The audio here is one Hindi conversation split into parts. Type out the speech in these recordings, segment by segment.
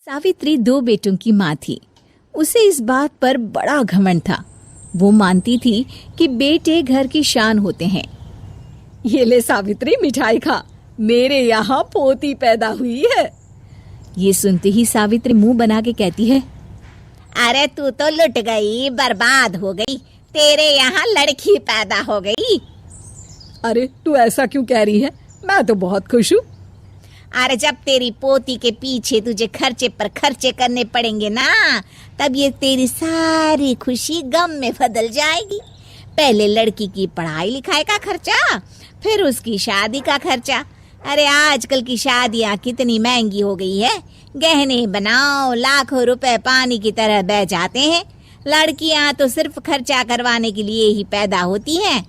सावित्री 2 बेटों की माँ थी। उसे इस बात पर बड़ा घमंड था। वो मानती थी कि बेटे घर की शान होते हैं। ये ले सावित्री, मिठाई खा, मेरे यहाँ पोती पैदा हुई है। ये सुनते ही सावित्री मुंह बना के कहती है, अरे तू तो लुट गई, बर्बाद हो गई, तेरे यहाँ लड़की पैदा हो गई। अरे तू ऐसा क्यों कह रही है, मैं तो बहुत खुश हूँ। अरे जब तेरी पोती के पीछे तुझे खर्चे पर खर्चे करने पड़ेंगे ना, तब ये तेरी सारी खुशी गम में बदल जाएगी। पहले लड़की की पढ़ाई लिखाई का खर्चा, फिर उसकी शादी का खर्चा। अरे आजकल की शादियाँ कितनी महंगी हो गई है। गहने बनाओ, लाखों रुपए पानी की तरह बह जाते हैं। लड़कियाँ तो सिर्फ खर्चा करवाने के लिए ही पैदा होती हैं।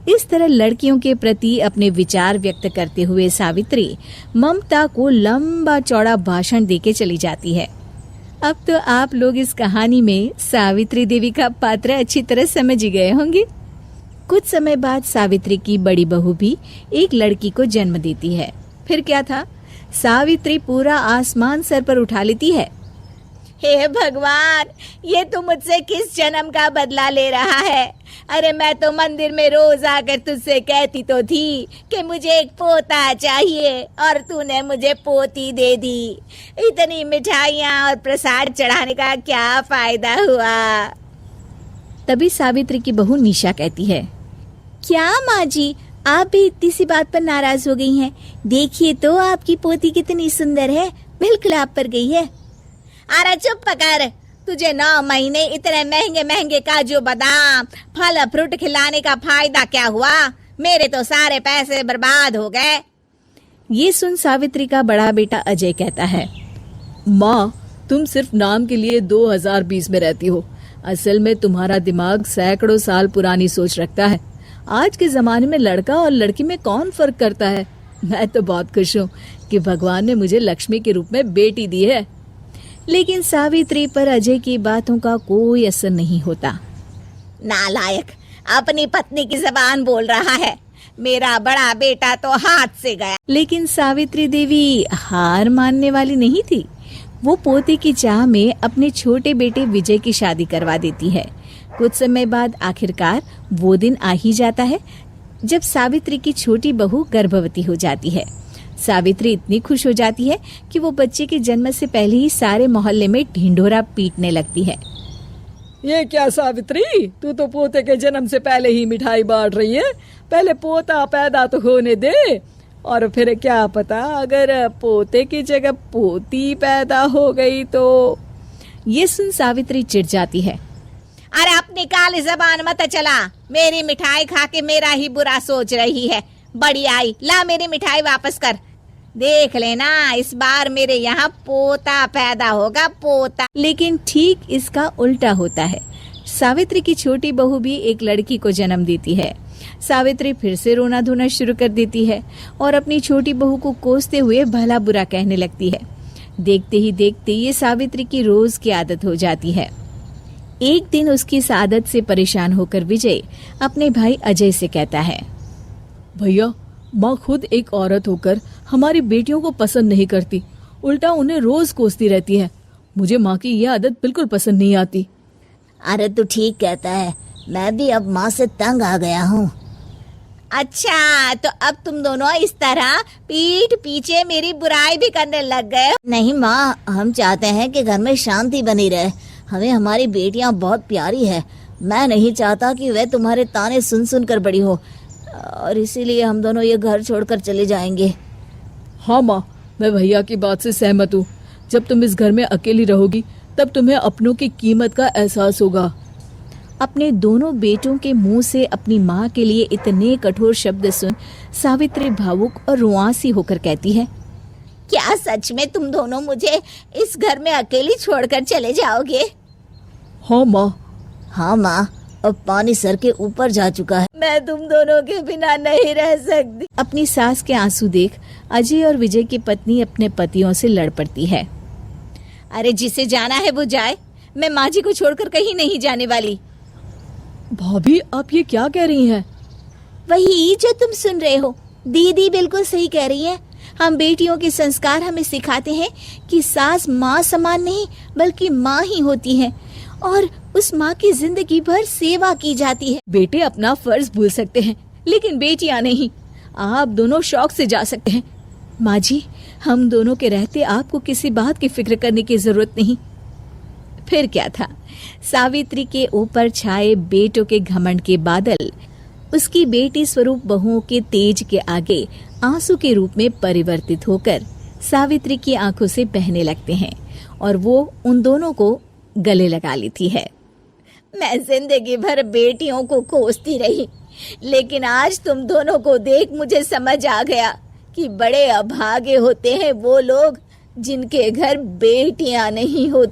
इस तरह लड़कियों के प्रति अपने विचार व्यक्त करते हुए सावित्री ममता को लंबा चौड़ा भाषण देके चली जाती है। अब तो आप लोग इस कहानी में सावित्री देवी का पात्र अच्छी तरह समझ ही गए होंगे। कुछ समय बाद सावित्री की बड़ी बहू भी एक लड़की को जन्म देती है। फिर क्या था, सावित्री पूरा आसमान सर पर उठा लेती है। हे भगवान, ये तू मुझसे किस जन्म का बदला ले रहा है? अरे मैं तो मंदिर में रोज आकर तुझसे कहती तो थी कि मुझे एक पोता चाहिए, और तूने मुझे पोती दे दी। इतनी मिठाइयाँ और प्रसाद चढ़ाने का क्या फायदा हुआ? तभी सावित्री की बहू निशा कहती है, क्या माँ जी, आप भी इतनी सी बात पर नाराज हो गई हैं? देखिए तो आपकी पोती कितनी सुंदर है, बिल्कुल आप पर गई है। अरे चुप कर, तुझे 9 महीने इतने महंगे महंगे काजू बादाम फल फ्रूट खिलाने का फायदा क्या हुआ? मेरे तो सारे पैसे बर्बाद हो गए। ये सुन सावित्री का बड़ा बेटा अजय कहता है, माँ, तुम सिर्फ नाम के लिए 2020 में रहती हो। असल में तुम्हारा दिमाग सैकड़ों साल पुरानी सोच रखता है। आज के जमाने में लड़का और लड़की में कौन फर्क करता है। मैं तो बहुत खुश हूँ कि भगवान ने मुझे लक्ष्मी के रूप में बेटी दी है। लेकिन सावित्री पर अजय की बातों का कोई असर नहीं होता। नालायक, अपनी पत्नी की जबान बोल रहा है। मेरा बड़ा बेटा तो हाथ से गया। लेकिन सावित्री देवी हार मानने वाली नहीं थी। वो पोते की चाह में अपने छोटे बेटे विजय की शादी करवा देती है। कुछ समय बाद आखिरकार वो दिन आ ही जाता है जब सावित्री की छोटी बहू गर्भवती हो जाती है। सावित्री इतनी खुश हो जाती है कि वो बच्चे के जन्म से पहले ही सारे मोहल्ले में ढिंढोरा पीटने लगती है। ये क्या सावित्री, तू तो पोते के जन्म से पहले ही मिठाई बांट रही है। पहले पोता पैदा तो होने दे, और फिर क्या पता अगर पोते की जगह पोती पैदा हो गई तो। ये सुन सावित्री चिढ़ जाती है। अरे अपनी काली जबान मत चला, मेरी मिठाई खा के मेरा ही बुरा सोच रही है। बड़ी आई, ला मेरी मिठाई वापस कर। देख लेना, इस बार मेरे यहाँ पोता पैदा होगा, पोता। लेकिन ठीक इसका उल्टा होता है। सावित्री की छोटी बहू भी एक लड़की को जन्म देती है। सावित्री फिर से रोना धोना शुरू कर देती है और अपनी छोटी बहू को कोसते हुए भला बुरा कहने लगती है। देखते ही देखते ये सावित्री की रोज की आदत हो जाती है। एक दिन उसकी इस आदत से परेशान होकर विजय अपने भाई अजय से कहता है, भैया, माँ खुद एक औरत होकर हमारी बेटियों को पसंद नहीं करती, उल्टा उन्हें रोज कोसती रहती है। मुझे माँ की यह आदत बिल्कुल पसंद नहीं आती। अरे तू ठीक कहता है, मैं भी अब माँ से तंग आ गया हूँ। अच्छा, तो अब तुम दोनों इस तरह पीठ पीछे मेरी बुराई भी करने लग गए? नहीं माँ, हम चाहते हैं कि घर में शांति बनी रहे। हमें हमारी बेटियाँ बहुत प्यारी है। मैं नहीं चाहता कि वह तुम्हारे ताने सुन सुन कर बड़ी हो, और इसीलिए हम दोनों ये घर छोड़कर चले जाएंगे। हाँ माँ, मैं भैया की बात से सहमत हूँ। जब तुम इस घर में अकेली रहोगी तब तुम्हें अपनों की कीमत का एहसास होगा। अपने दोनों बेटों के मुंह से अपनी माँ के लिए इतने कठोर शब्द सुन सावित्री भावुक और रुआंसी होकर कहती है, क्या सच में तुम दोनों मुझे इस घर में अकेली छोड़कर चले जाओगे? हाँ माँ। हाँ माँ, अब पानी सर के ऊपर जा चुका है। मैं तुम दोनों के बिना नहीं रह सकती। अपनी सास के आंसू देख अजय और विजय की पत्नी अपने पतियों से लड़ पड़ती है। अरे जिसे जाना है वो जाए, मैं माँ जी को छोड़कर कहीं नहीं जाने वाली। भाभी, आप ये क्या कह रही हैं? वही जो तुम सुन रहे हो, दीदी बिल्कुल सही कह रही है। हम बेटियों के संस्कार हमें सिखाते हैं कि सास माँ समान नहीं बल्कि माँ ही होती है और उस माँ की जिंदगी भर सेवा की जाती है। बेटे अपना फर्ज भूल सकते हैं लेकिन बेटियां नहीं। आप दोनों शौक से जा सकते हैं। माँ जी, हम दोनों के रहते आपको किसी बात की फिक्र करने की जरूरत नहीं। फिर क्या था, सावित्री के ऊपर छाए बेटों के घमंड के बादल उसकी बेटी स्वरूप बहुओं के तेज के आगे आंसू के रूप में परिवर्तित होकर सावित्री की आंखों से बहने लगते हैं और वो उन दोनों को गले लगा लेती है। मैं जिंदगी भर बेटियों को कोसती रही, लेकिन आज तुम दोनों को देख मुझे समझ आ गया कि बड़े अभागे होते हैं वो लोग जिनके घर बेटियां नहीं होती।